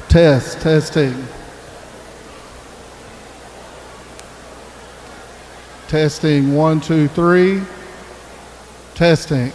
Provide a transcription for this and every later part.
Testing. Testing, 1, 2, 3. Testing.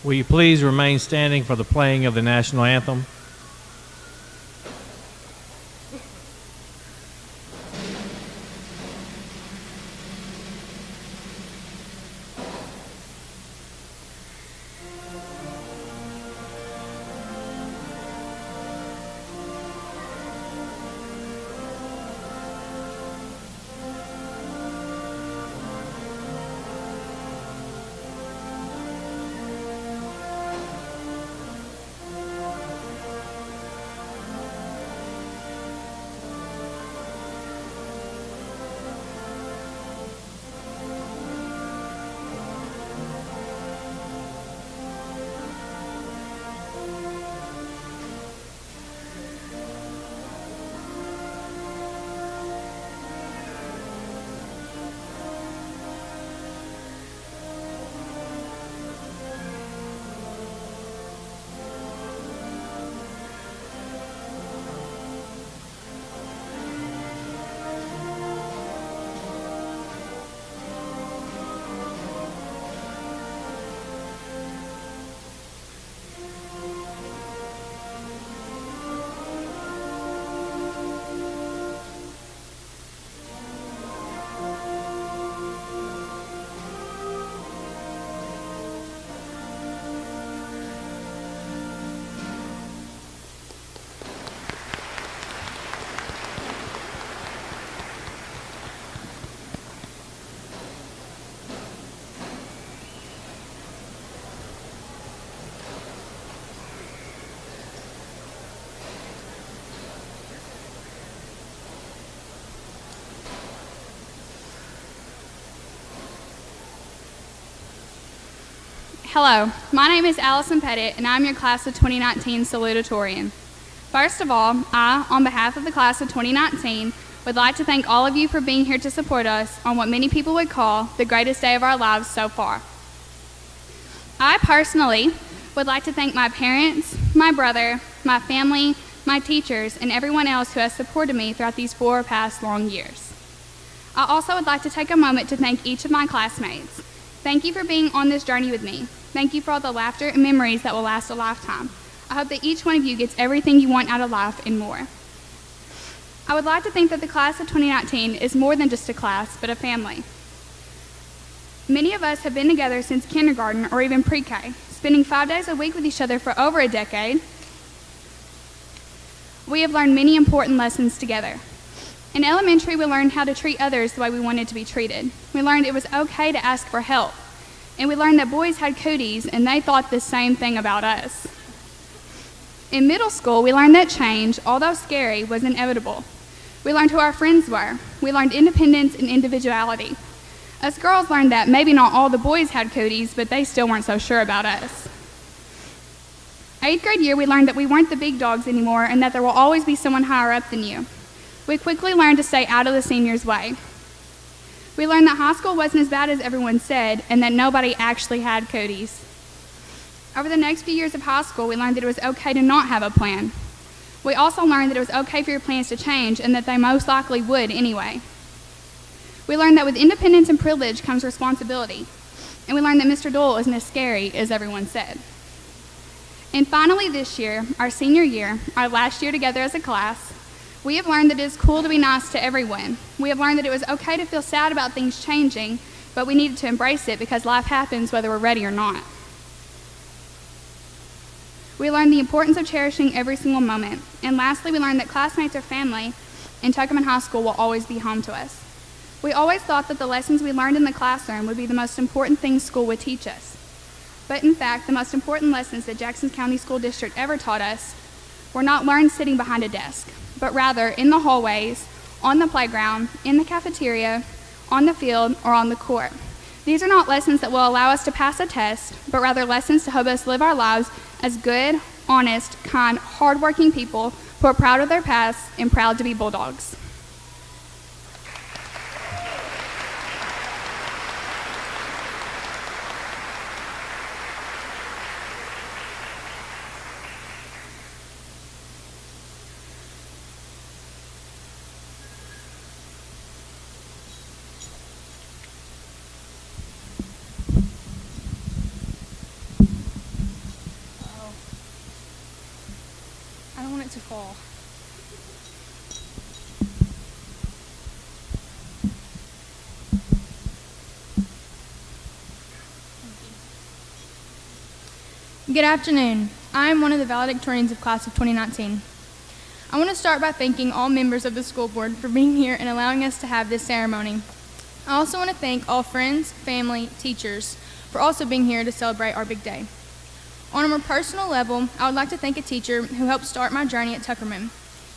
Will you please remain standing for the playing of the national anthem? Hello, my name is Allison Pettit, and I'm your class of 2019 Salutatorian. First of all, I, on behalf of the class of 2019, would like to thank all of you for being here to support us on what many people would call the greatest day of our lives so far. I personally would like to thank my parents, my brother, my family, my teachers, and everyone else who has supported me throughout these 4 past long years. I also would like to take a moment to thank each of my classmates. Thank you for being on this journey with me. Thank you for all the laughter and memories that will last a lifetime. I hope that each one of you gets everything you want out of life and more. I would like to think that the class of 2019 is more than just a class, but a family. Many of us have been together since kindergarten or even pre-K, spending 5 days a week with each other for over a decade. We have learned many important lessons together. In elementary, we learned how to treat others the way we wanted to be treated. We learned it was okay to ask for help. And we learned that boys had cooties and they thought the same thing about us. In middle school, we learned that change, although scary, was inevitable. We learned who our friends were. We learned independence and individuality. Us girls learned that maybe not all the boys had cooties, but they still weren't so sure about us. 8th grade year, we learned that we weren't the big dogs anymore and that there will always be someone higher up than you. We quickly learned to stay out of the seniors' way. We learned that high school wasn't as bad as everyone said and that nobody actually had cooties. Over the next few years of high school, we learned that it was okay to not have a plan. We also learned that it was okay for your plans to change and that they most likely would anyway. We learned that with independence and privilege comes responsibility. And we learned that Mr. Dole isn't as scary as everyone said. And finally this year, our senior year, our last year together as a class, we have learned that it is cool to be nice to everyone. We have learned that it was okay to feel sad about things changing, but we needed to embrace it because life happens whether we're ready or not. We learned the importance of cherishing every single moment. And lastly, we learned that classmates are family, and Tuckerman High School will always be home to us. We always thought that the lessons we learned in the classroom would be the most important things school would teach us. But in fact, the most important lessons that Jackson County School District ever taught us were not learned sitting behind a desk, but rather in the hallways, on the playground, in the cafeteria, on the field, or on the court. These are not lessons that will allow us to pass a test, but rather lessons to help us live our lives as good, honest, kind, hardworking people who are proud of their past and proud to be Bulldogs. to fall. Good afternoon. I am one of the valedictorians of class of 2019. I want to start by thanking all members of the school board for being here and allowing us to have this ceremony. I also want to thank all friends, family, teachers for also being here to celebrate our big day. On a more personal level, I would like to thank a teacher who helped start my journey at Tuckerman.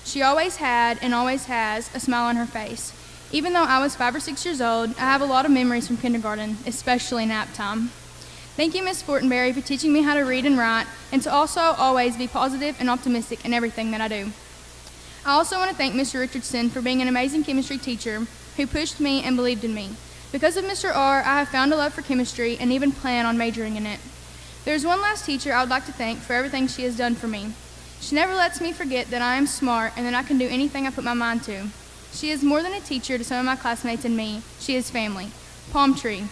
She always had and always has a smile on her face. Even though I was 5 or 6 years old, I have a lot of memories from kindergarten, especially nap time. Thank you, Ms. Fortenberry, for teaching me how to read and write, and to also always be positive and optimistic in everything that I do. I also want to thank Mr. Richardson for being an amazing chemistry teacher who pushed me and believed in me. Because of Mr. R, I have found a love for chemistry and even plan on majoring in it. There's one last teacher I would like to thank for everything she has done for me. She never lets me forget that I am smart and that I can do anything I put my mind to. She is more than a teacher to some of my classmates and me. She is family. Palm Tree.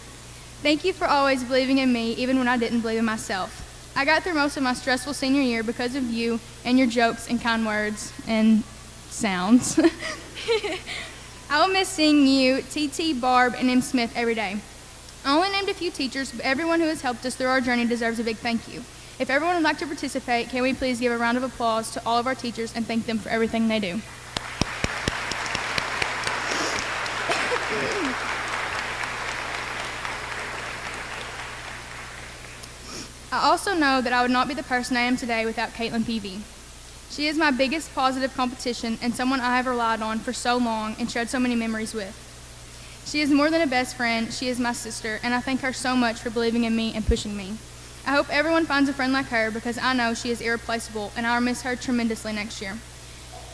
Thank you for always believing in me, even when I didn't believe in myself. I got through most of my stressful senior year because of you and your jokes and kind words and sounds. I will miss seeing you, TT, Barb, and M. Smith every day. I only named a few teachers, but everyone who has helped us through our journey deserves a big thank you. If everyone would like to participate, can we please give a round of applause to all of our teachers and thank them for everything they do. I also know that I would not be the person I am today without Caitlin Peavy. She is my biggest positive competition and someone I have relied on for so long and shared so many memories with. She is more than a best friend, she is my sister, and I thank her so much for believing in me and pushing me. I hope everyone finds a friend like her because I know she is irreplaceable and I'll miss her tremendously next year.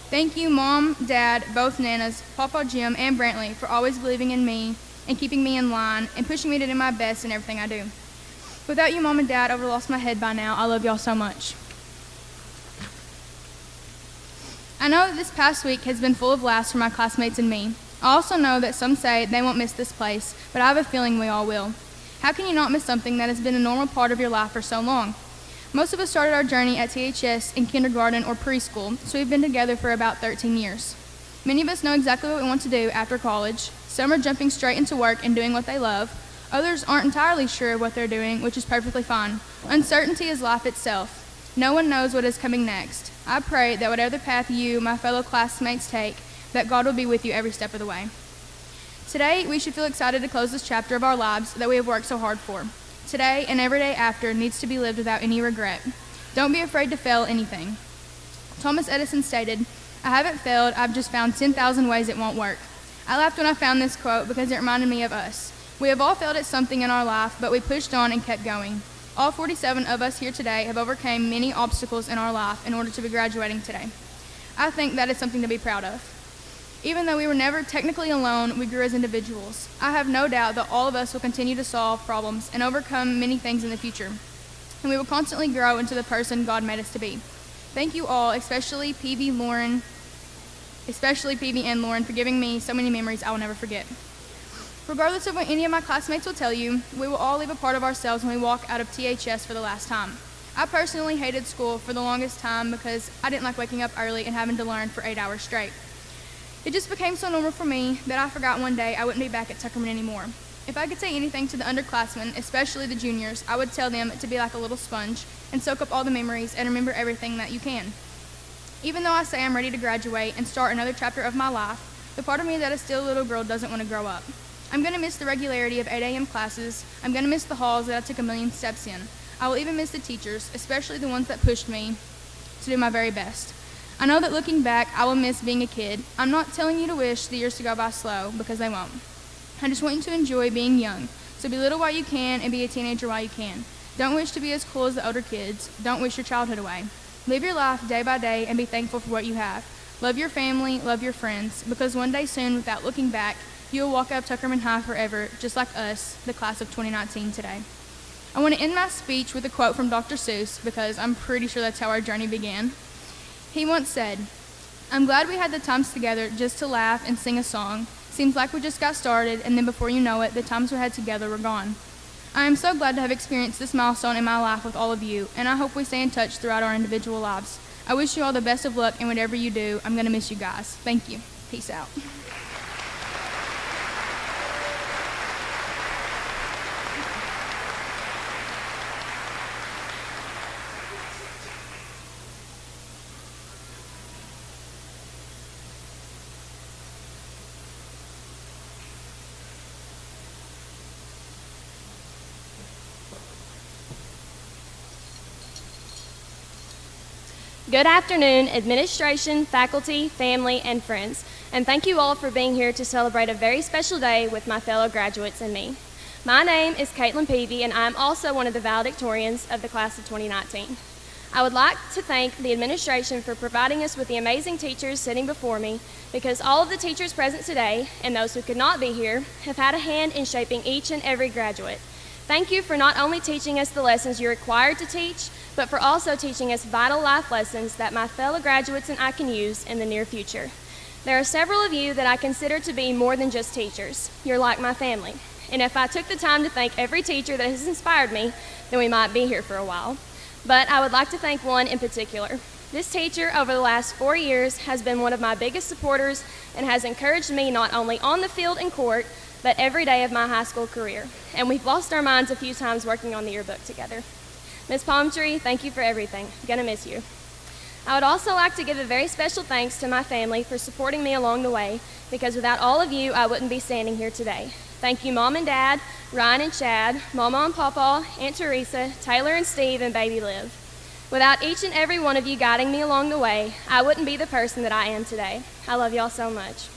Thank you, Mom, Dad, both Nanas, Papa Jim, and Brantley for always believing in me and keeping me in line and pushing me to do my best in everything I do. Without you, Mom and Dad, I would have lost my head by now. I love y'all so much. I know that this past week has been full of laughs for my classmates and me. I also know that some say they won't miss this place, but I have a feeling we all will. How can you not miss something that has been a normal part of your life for so long? Most of us started our journey at THS in kindergarten or preschool, so we've been together for about 13 years. Many of us know exactly what we want to do after college. Some are jumping straight into work and doing what they love. Others aren't entirely sure of what they're doing, which is perfectly fine. Uncertainty is life itself. No one knows what is coming next. I pray that whatever path you, my fellow classmates, take, that God will be with you every step of the way. Today, we should feel excited to close this chapter of our lives that we have worked so hard for. Today and every day after needs to be lived without any regret. Don't be afraid to fail anything. Thomas Edison stated, "I haven't failed, I've just found 10,000 ways it won't work." I laughed when I found this quote because it reminded me of us. We have all failed at something in our life, but we pushed on and kept going. All 47 of us here today have overcome many obstacles in our life in order to be graduating today. I think that is something to be proud of. Even though we were never technically alone, we grew as individuals. I have no doubt that all of us will continue to solve problems and overcome many things in the future, and we will constantly grow into the person God made us to be. Thank you all, especially PV and Lauren, for giving me so many memories I will never forget. Regardless of what any of my classmates will tell you, we will all leave a part of ourselves when we walk out of THS for the last time. I personally hated school for the longest time because I didn't like waking up early and having to learn for 8 hours straight. It just became so normal for me that I forgot one day I wouldn't be back at Tuckerman anymore. If I could say anything to the underclassmen, especially the juniors, I would tell them to be like a little sponge and soak up all the memories and remember everything that you can. Even though I say I'm ready to graduate and start another chapter of my life, the part of me that is still a little girl doesn't want to grow up. I'm going to miss the regularity of 8 a.m. classes. I'm going to miss the halls that I took a million steps in. I will even miss the teachers, especially the ones that pushed me to do my very best. I know that looking back, I will miss being a kid. I'm not telling you to wish the years to go by slow, because they won't. I just want you to enjoy being young. So be little while you can and be a teenager while you can. Don't wish to be as cool as the older kids. Don't wish your childhood away. Live your life day by day and be thankful for what you have. Love your family, love your friends, because one day soon, without looking back, you will walk out of Tuckerman High forever, just like us, the class of 2019 today. I want to end my speech with a quote from Dr. Seuss, because I'm pretty sure that's how our journey began. He once said, "I'm glad we had the times together just to laugh and sing a song. Seems like we just got started, and then before you know it, the times we had together were gone." I am so glad to have experienced this milestone in my life with all of you, and I hope we stay in touch throughout our individual lives. I wish you all the best of luck in whatever you do. I'm going to miss you guys. Thank you. Peace out. Good afternoon, administration, faculty, family, and friends, and thank you all for being here to celebrate a very special day with my fellow graduates and me. My name is Caitlin Peavy, and I'm also one of the valedictorians of the class of 2019. I would like to thank the administration for providing us with the amazing teachers sitting before me, because all of the teachers present today, and those who could not be here, have had a hand in shaping each and every graduate. Thank you for not only teaching us the lessons you're required to teach, but for also teaching us vital life lessons that my fellow graduates and I can use in the near future. There are several of you that I consider to be more than just teachers. You're like my family. And if I took the time to thank every teacher that has inspired me, then we might be here for a while. But I would like to thank one in particular. This teacher over the last 4 years has been one of my biggest supporters and has encouraged me not only on the field and court, but every day of my high school career. And we've lost our minds a few times working on the yearbook together. Ms. Palmtree, thank you for everything. I'm gonna miss you. I would also like to give a very special thanks to my family for supporting me along the way, because without all of you, I wouldn't be standing here today. Thank you, Mom and Dad, Ryan and Chad, Mama and Papa, Aunt Teresa, Taylor and Steve, and Baby Liv. Without each and every one of you guiding me along the way, I wouldn't be the person that I am today. I love y'all so much.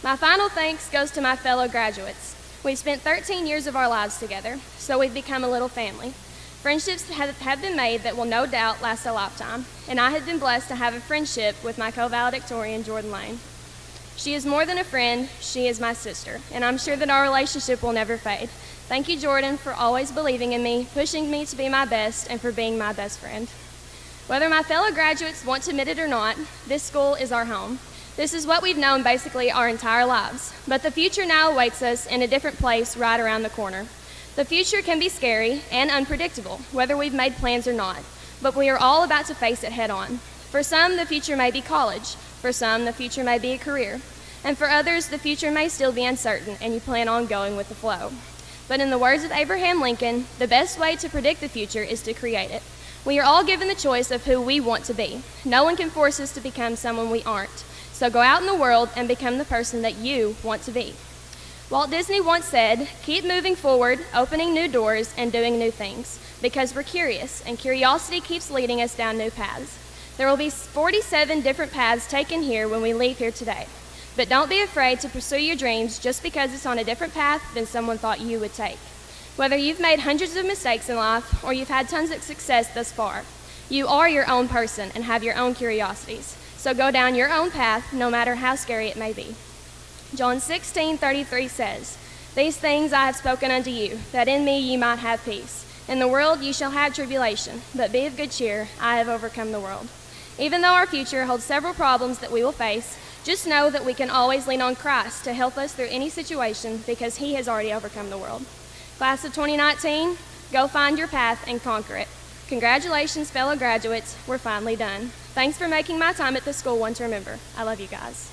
My final thanks goes to my fellow graduates. We've spent 13 years of our lives together, so we've become a little family. Friendships have been made that will no doubt last a lifetime, and I have been blessed to have a friendship with my co-valedictorian, Jordan Lane. She is more than a friend, she is my sister, and I'm sure that our relationship will never fade. Thank you, Jordan, for always believing in me, pushing me to be my best, and for being my best friend. Whether my fellow graduates want to admit it or not, this school is our home. This is what we've known basically our entire lives, but the future now awaits us in a different place right around the corner. The future can be scary and unpredictable, whether we've made plans or not, but we are all about to face it head on. For some, the future may be college. For some, the future may be a career. And for others, the future may still be uncertain and you plan on going with the flow. But in the words of Abraham Lincoln, the best way to predict the future is to create it. We are all given the choice of who we want to be. No one can force us to become someone we aren't. So go out in the world and become the person that you want to be. Walt Disney once said, keep moving forward, opening new doors, and doing new things, because we're curious, and curiosity keeps leading us down new paths. There will be 47 different paths taken here when we leave here today. But don't be afraid to pursue your dreams just because it's on a different path than someone thought you would take. Whether you've made hundreds of mistakes in life or you've had tons of success thus far, you are your own person and have your own curiosities. So go down your own path, no matter how scary it may be. John 16:33 says, these things I have spoken unto you, that in me ye might have peace. In the world ye shall have tribulation, but be of good cheer, I have overcome the world. Even though our future holds several problems that we will face, just know that we can always lean on Christ to help us through any situation because he has already overcome the world. Class of 2019, go find your path and conquer it. Congratulations, fellow graduates, we're finally done. Thanks for making my time at this school one to remember. I love you guys.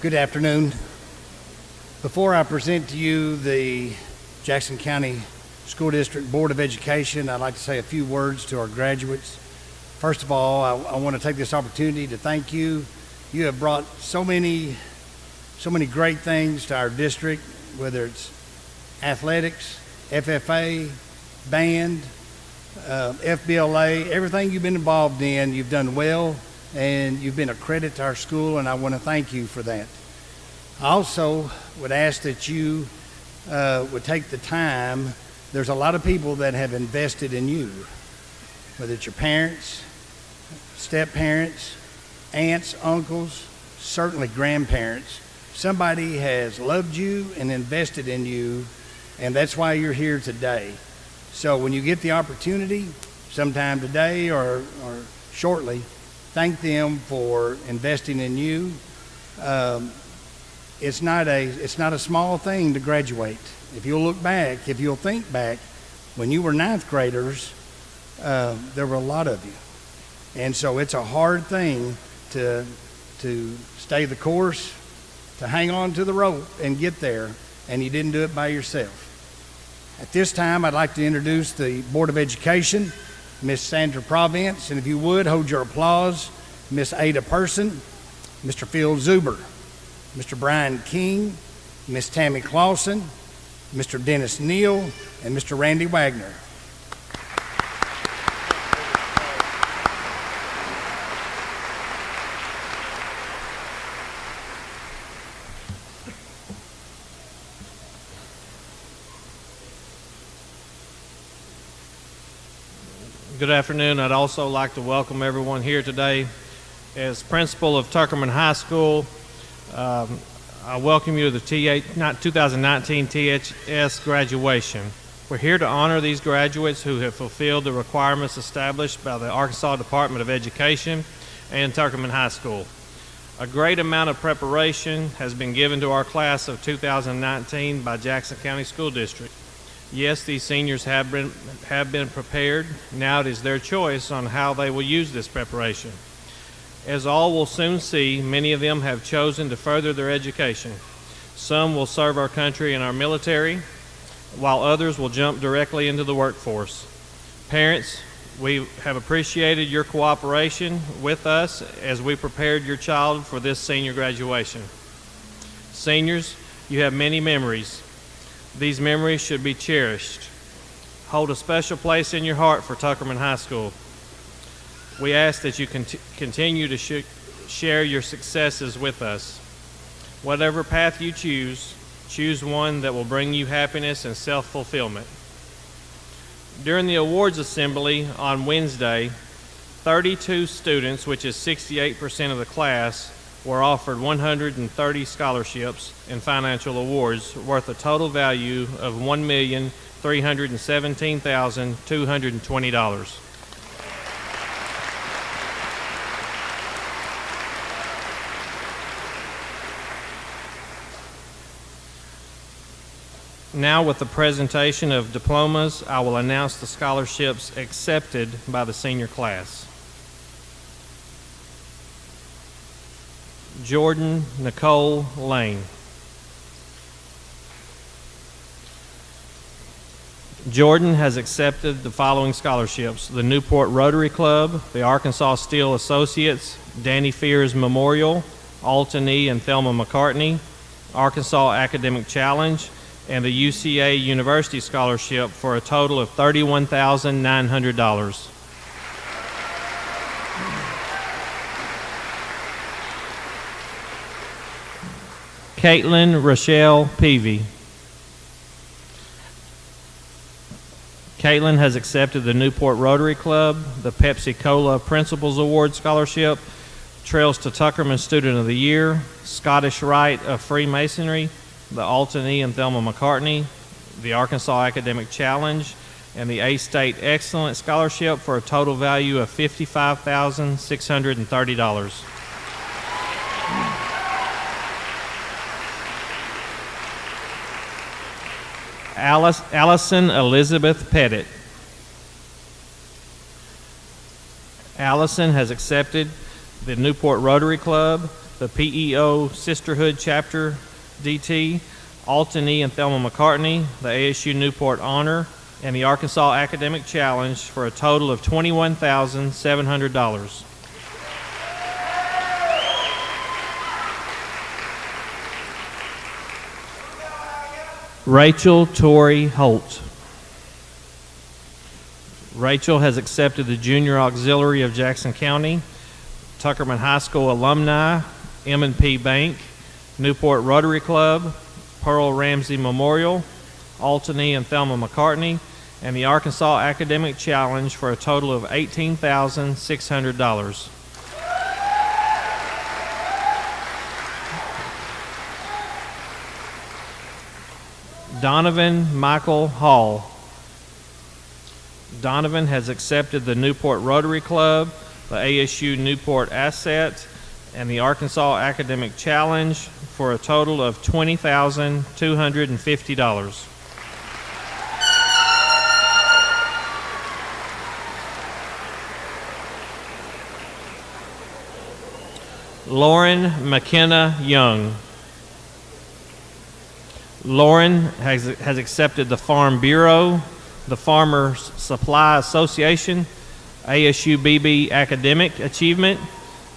Good afternoon. Before I present to you the Jackson County School District Board of Education, I'd like to say a few words to our graduates. First of all, I want to take this opportunity to thank you. You have brought so many great things to our district, whether it's athletics, FFA, band, FBLA, everything you've been involved in, you've done well, and you've been a credit to our school, and I want to thank you for that. I also would ask that you would take the time. There's a lot of people that have invested in you, whether it's your parents, step-parents, aunts, uncles, certainly grandparents. Somebody has loved you and invested in you, and that's why you're here today. So when you get the opportunity, sometime today or shortly, thank them for investing in you. It's not a small thing to graduate. If you'll think back, when you were ninth graders, there were a lot of you. And so it's a hard thing to stay the course, to hang on to the rope and get there, and you didn't do it by yourself. At this time, I'd like to introduce the Board of Education, Miss Sandra Province, and if you would, hold your applause, Miss Ada Person, Mr. Phil Zuber, Mr. Brian King, Miss Tammy Clausen, Mr. Dennis Neal, and Mr. Randy Wagner. Good afternoon. I'd also like to welcome everyone here today. As principal of Tuckerman High School, I welcome you to the 2019 THS graduation. We're here to honor these graduates who have fulfilled the requirements established by the Arkansas Department of Education and Tuckerman High School. A great amount of preparation has been given to our class of 2019 by Jackson County School District. Yes, these seniors have been prepared. Now it is their choice on how they will use this preparation. As all will soon see, many of them have chosen to further their education. Some will serve our country in our military, while others will jump directly into the workforce. Parents, we have appreciated your cooperation with us as we prepared your child for this senior graduation. Seniors, you have many memories. These memories should be cherished. Hold a special place in your heart for Tuckerman High School. We ask that you continue to share your successes with us. Whatever path you choose one that will bring you happiness and self-fulfillment. During the awards assembly on Wednesday, 32 students, which is 68% of the class, were offered 130 scholarships and financial awards worth a total value of $1,317,220. Now, with the presentation of diplomas, I will announce the scholarships accepted by the senior class. Jordan Nicole Lane. Jordan has accepted the following scholarships: the Newport Rotary Club, the Arkansas Steel Associates, Danny Fears Memorial, Alton E. and Thelma McCartney, Arkansas Academic Challenge, and the UCA University Scholarship for a total of $31,900. Caitlin Rochelle Peavy. Caitlin has accepted the Newport Rotary Club, the Pepsi Cola Principals Award Scholarship, Trails to Tuckerman Student of the Year, Scottish Rite of Freemasonry, the Alton E. and Thelma McCartney, the Arkansas Academic Challenge, and the A-State Excellence Scholarship for a total value of $55,630. Allison Elizabeth Pettit. Allison has accepted the Newport Rotary Club, the PEO Sisterhood Chapter DT, Alton E. and Thelma McCartney, the ASU Newport Honor, and the Arkansas Academic Challenge for a total of $21,700. Rachel Torrey Holt. Rachel has accepted the Junior Auxiliary of Jackson County, Tuckerman High School alumni, M&P Bank, Newport Rotary Club, Pearl Ramsey Memorial, Alton E. and Thelma McCartney, and the Arkansas Academic Challenge for a total of $18,600. Donovan Michael Hall. Donovan has accepted the Newport Rotary Club, the ASU Newport Asset, and the Arkansas Academic Challenge for a total of $20,250. Lauren McKenna Young. Lauren has accepted the Farm Bureau, the Farmers Supply Association, ASU BB Academic Achievement,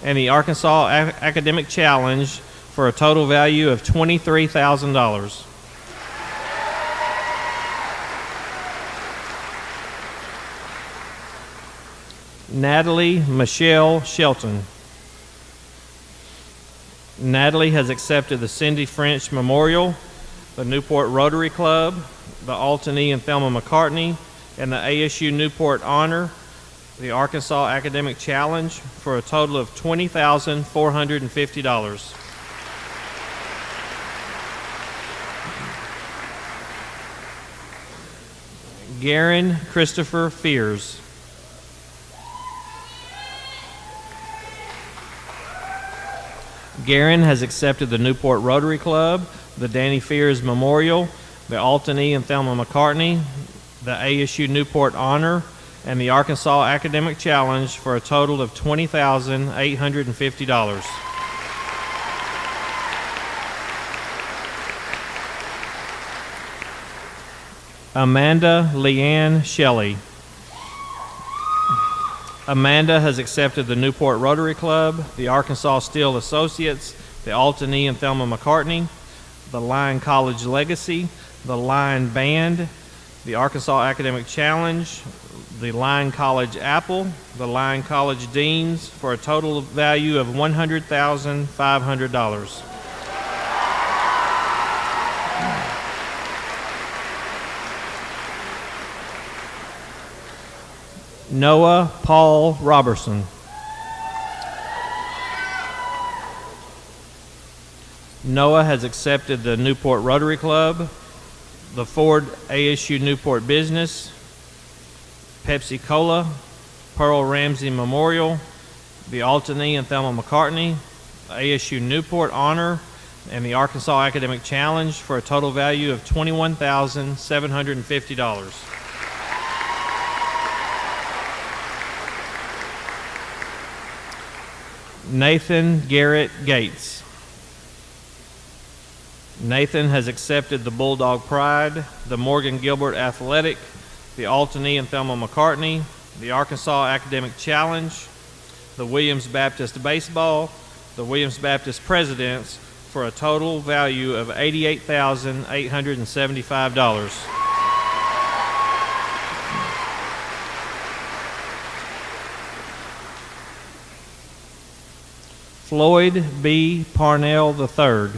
and the Arkansas Academic Challenge for a total value of $23,000. Natalie Michelle Shelton. Natalie has accepted the Cindy French Memorial, the Newport Rotary Club, the Alton E. and Thelma McCartney, and the ASU Newport Honor, the Arkansas Academic Challenge for a total of $20,450. Garen Christopher Fears. Garen has accepted the Newport Rotary Club, the Danny Fears Memorial, the Alton E. and Thelma McCartney, the ASU Newport Honor, and the Arkansas Academic Challenge for a total of $20,850. Amanda Leanne Shelley. Amanda has accepted the Newport Rotary Club, the Arkansas Steel Associates, the Alton E. and Thelma McCartney, the Lyon College Legacy, the Lyon Band, the Arkansas Academic Challenge, the Lyon College Apple, the Lyon College Deans for a total value of $100,500. Noah Paul Robertson. Noah has accepted the Newport Rotary Club, the Ford ASU Newport Business, Pepsi Cola, Pearl Ramsey Memorial, the Alton E. and Thelma McCartney, ASU Newport Honor, and the Arkansas Academic Challenge for a total value of $21,750. Nathan Garrett Gates. Nathan has accepted the Bulldog Pride, the Morgan Gilbert Athletic, the Alton E. and Thelma McCartney, the Arkansas Academic Challenge, the Williams Baptist Baseball, the Williams Baptist Presidents for a total value of $88,875. Floyd B. Parnell III.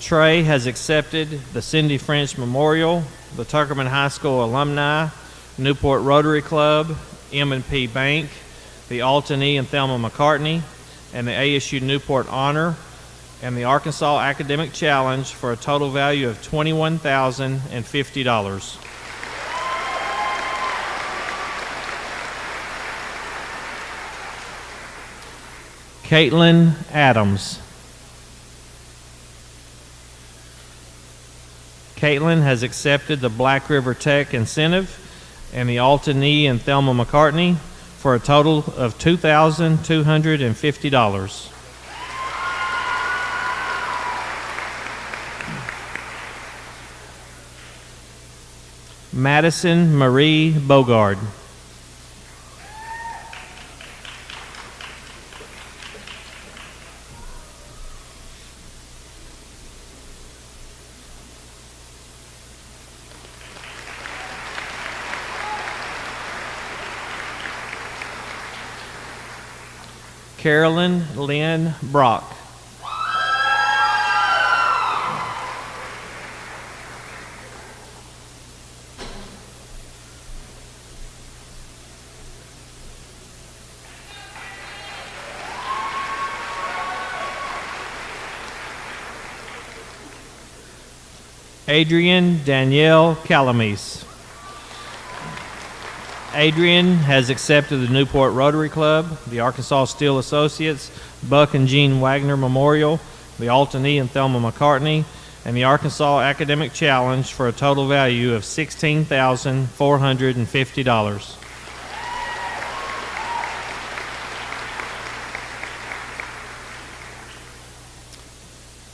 Trey has accepted the Cindy French Memorial, the Tuckerman High School alumni, Newport Rotary Club, M&P Bank, the Alton E. and Thelma McCartney, and the ASU Newport Honor, and the Arkansas Academic Challenge for a total value of $21,050. Caitlin Adams. Caitlin has accepted the Black River Tech Incentive and the Alton E. and Thelma McCartney for a total of $2,250. Madison Marie Bogard. Carolyn Lynn Brock. Adrian Danielle Calamise. Adrian has accepted the Newport Rotary Club, the Arkansas Steel Associates, Buck and Jean Wagner Memorial, the Alton E. and Thelma McCartney, and the Arkansas Academic Challenge for a total value of $16,450.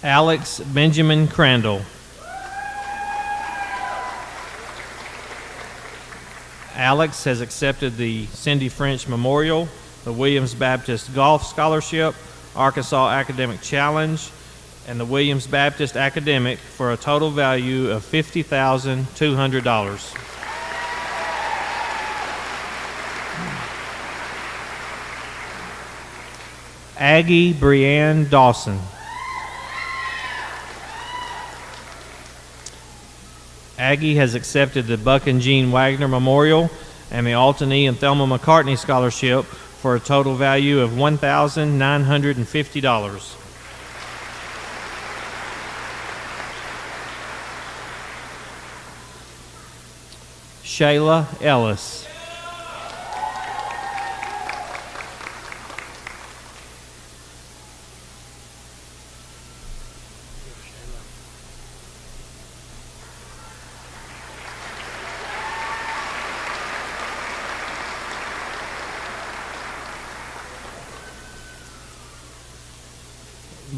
Alex Benjamin Crandall. Alex has accepted the Cindy French Memorial, the Williams Baptist Golf Scholarship, Arkansas Academic Challenge, and the Williams Baptist Academic for a total value of $50,200. Aggie Brianne Dawson. Aggie has accepted the Buck and Jean Wagner Memorial and the Alton E. and Thelma McCartney Scholarship for a total value of $1,950. Shayla Ellis.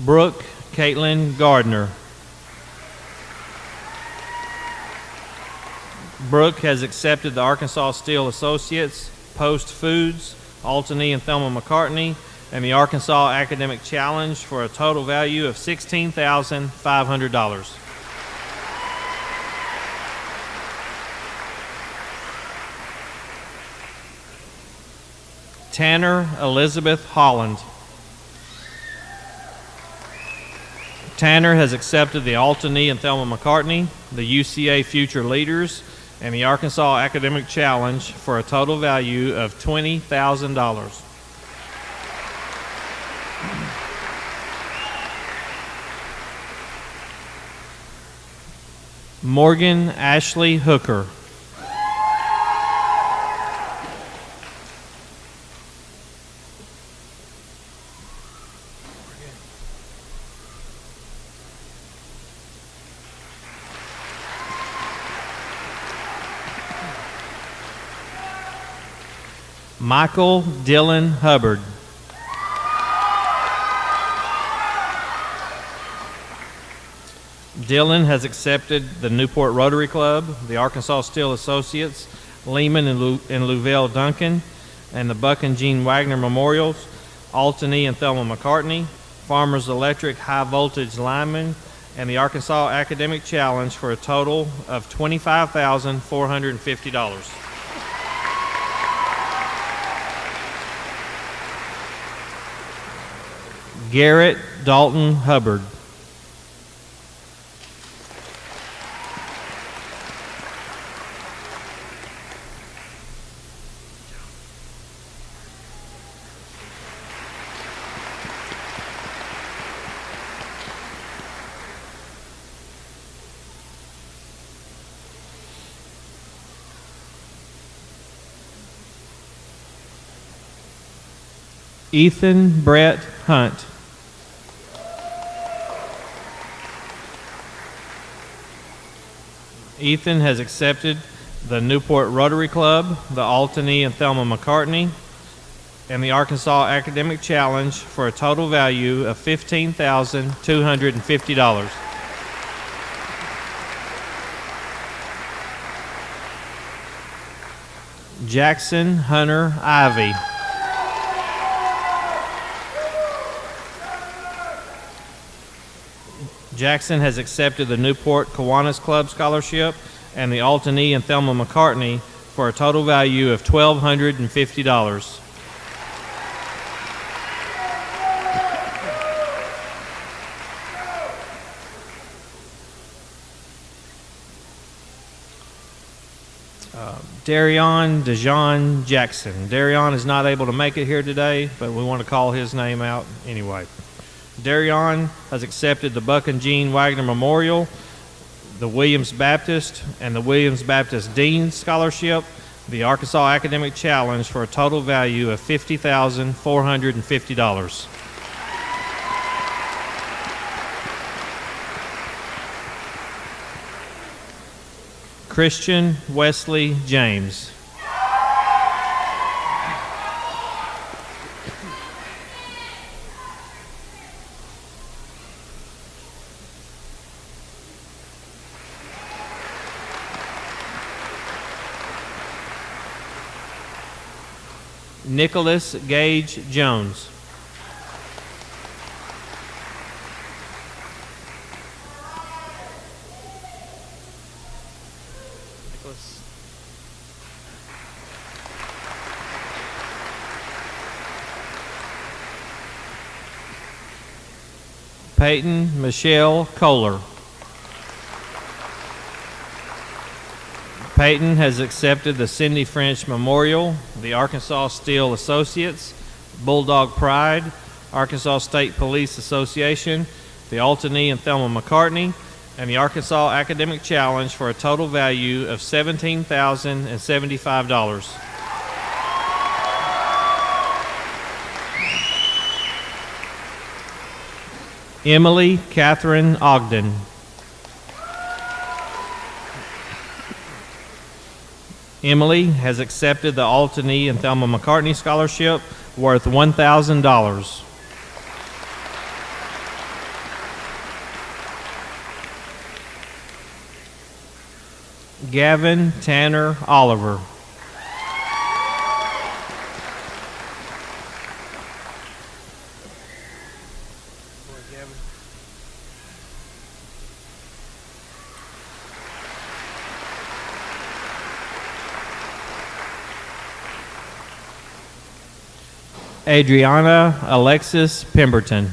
Brooke Caitlin Gardner. Brooke has accepted the Arkansas Steel Associates, Post Foods, Alton E. and Thelma McCartney, and the Arkansas Academic Challenge for a total value of $16,500. Tanner Elizabeth Holland. Tanner has accepted the Alton E. and Thelma McCartney, the UCA Future Leaders, and the Arkansas Academic Challenge for a total value of $20,000. Morgan Ashley Hooker. Michael Dylan Hubbard. Dylan has accepted the Newport Rotary Club, the Arkansas Steel Associates, Lehman and Louvelle Duncan, and the Buck and Jean Wagner Memorials, Alton E. and Thelma McCartney, Farmers Electric High Voltage Lineman, and the Arkansas Academic Challenge for a total of $25,450. Garrett Dalton Hubbard. Ethan Brett Hunt. Ethan has accepted the Newport Rotary Club, the Alton E. and Thelma McCartney, and the Arkansas Academic Challenge for a total value of $15,250. Jackson Hunter Ivy. Jackson has accepted the Newport Kiwanis Club Scholarship and the Altany and Thelma McCartney for a total value of $1,250. Darion Dejon Jackson. Darion is not able to make it here today, but we want to call his name out anyway. Darion has accepted the Buck and Jean Wagner Memorial, the Williams Baptist, and the Williams Baptist Dean Scholarship, the Arkansas Academic Challenge for a total value of $50,450. Christian Wesley James. Nicholas Gage Jones. Peyton Michelle Kohler. Peyton has accepted the Cindy French Memorial, the Arkansas Steel Associates, Bulldog Pride, Arkansas State Police Association, the Altany and Thelma McCartney, and the Arkansas Academic Challenge for a total value of $17,075. Emily Catherine Ogden. Emily has accepted the Altany and Thelma McCartney Scholarship worth $1,000. Gavin Tanner Oliver. Adriana Alexis Pemberton.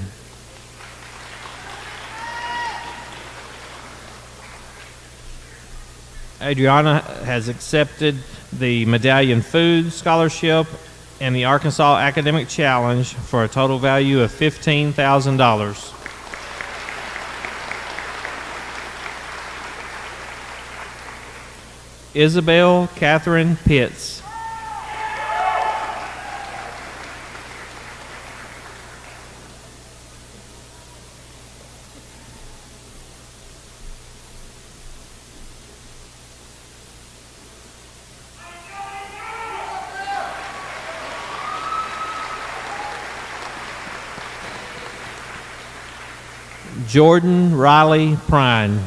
Adriana has accepted the Medallion Food Scholarship and the Arkansas Academic Challenge for a total value of $15,000. Isabel Catherine Pitts. Jordan Riley Prine.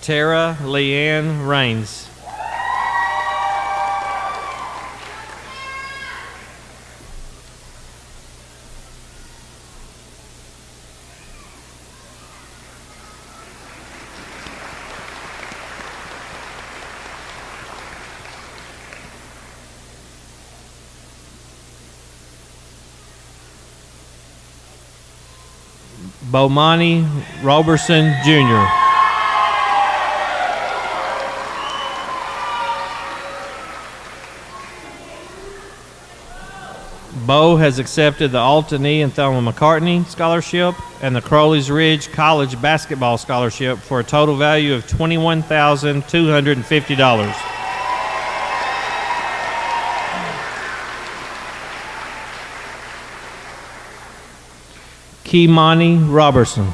Tara Leanne Rains. Bomani Roberson Jr. Bo has accepted the Altany and Thelma McCartney Scholarship and the Crowley's Ridge College Basketball Scholarship for a total value of $21,250. Kimani Robertson.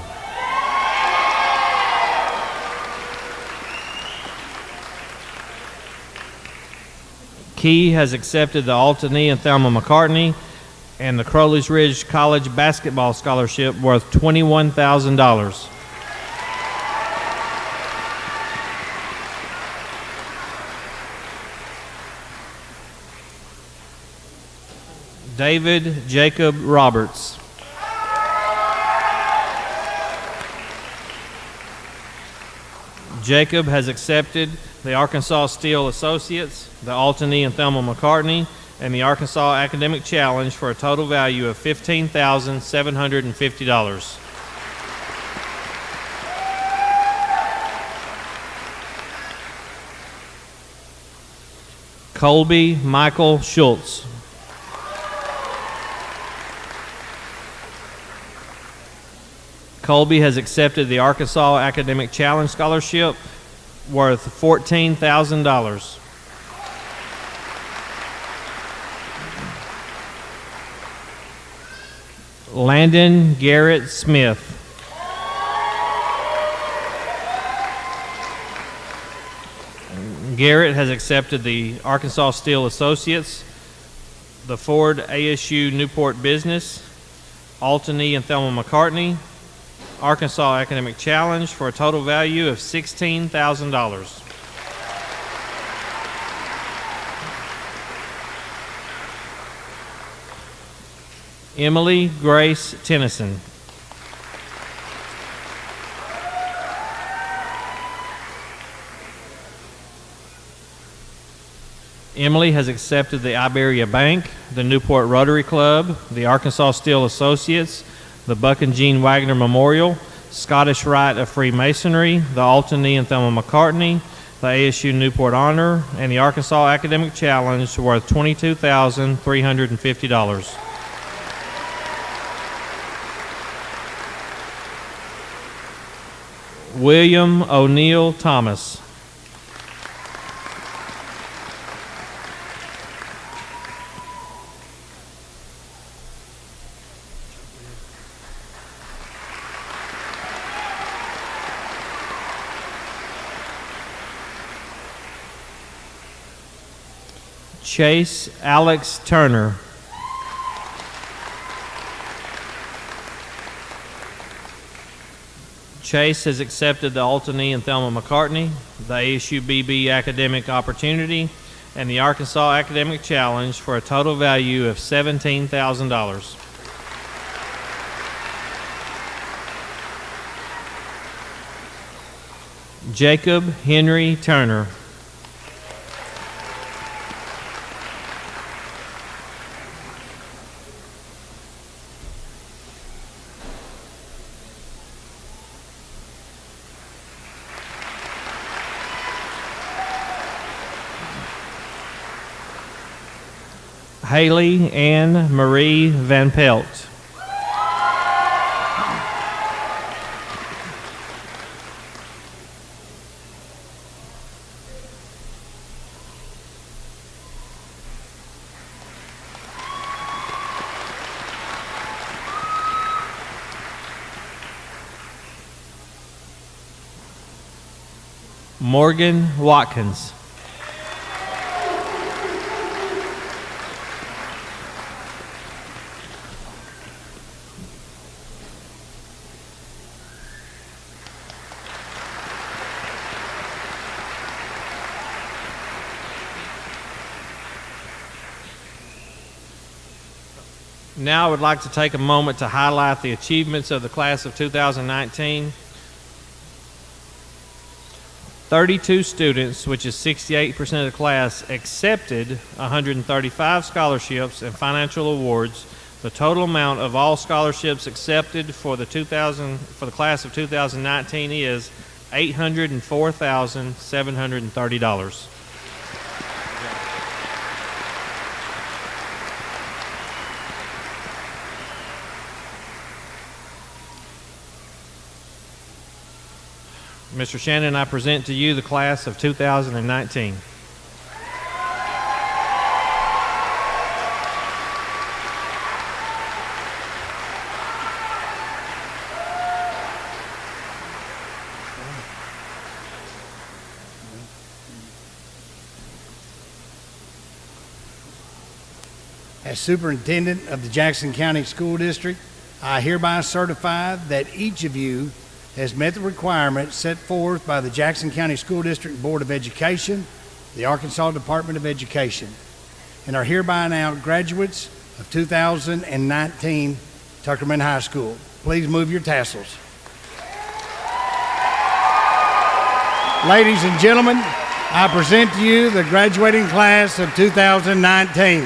Key has accepted the Altany and Thelma McCartney and the Crowley's Ridge College basketball scholarship worth $21,000. David Jacob Roberts. Jacob has accepted the Arkansas Steel Associates, the Altany and Thelma McCartney, and the Arkansas Academic Challenge for a total value of $15,750. Colby Michael Schultz. Colby has accepted the Arkansas Academic Challenge Scholarship worth $14,000. Landon Garrett Smith. Garrett has accepted the Arkansas Steel Associates, the Ford ASU Newport Business, Altany and Thelma McCartney, Arkansas Academic Challenge for a total value of $16,000. Emily Grace Tennyson. Emily has accepted the Iberia Bank, the Newport Rotary Club, the Arkansas Steel Associates, the Buck and Jean Wagner Memorial, Scottish Rite of Freemasonry, the Altany and Thelma McCartney, the ASU Newport Honor, and the Arkansas Academic Challenge worth $22,350. William O'Neill Thomas. Chase Alex Turner. Chase has accepted the Altany and Thelma McCartney, the ASU BB Academic Opportunity, and the Arkansas Academic Challenge for a total value of $17,000. Jacob Henry Turner. Haley Ann Marie Van Pelt. Morgan Watkins. Now I would like to take a moment to highlight the achievements of the class of 2019. 32 students, which is 68% of the class, accepted 135 scholarships and financial awards. The total amount of all scholarships accepted for the class of 2019 is $804,730. Mr. Shannon, I present to you the class of 2019. As superintendent of the Jackson County School District, I hereby certify that each of you has met the requirements set forth by the Jackson County School District Board of Education, the Arkansas Department of Education, and are hereby now graduates of 2019 Tuckerman High School. Please move your tassels. Ladies and gentlemen, I present to you the graduating class of 2019.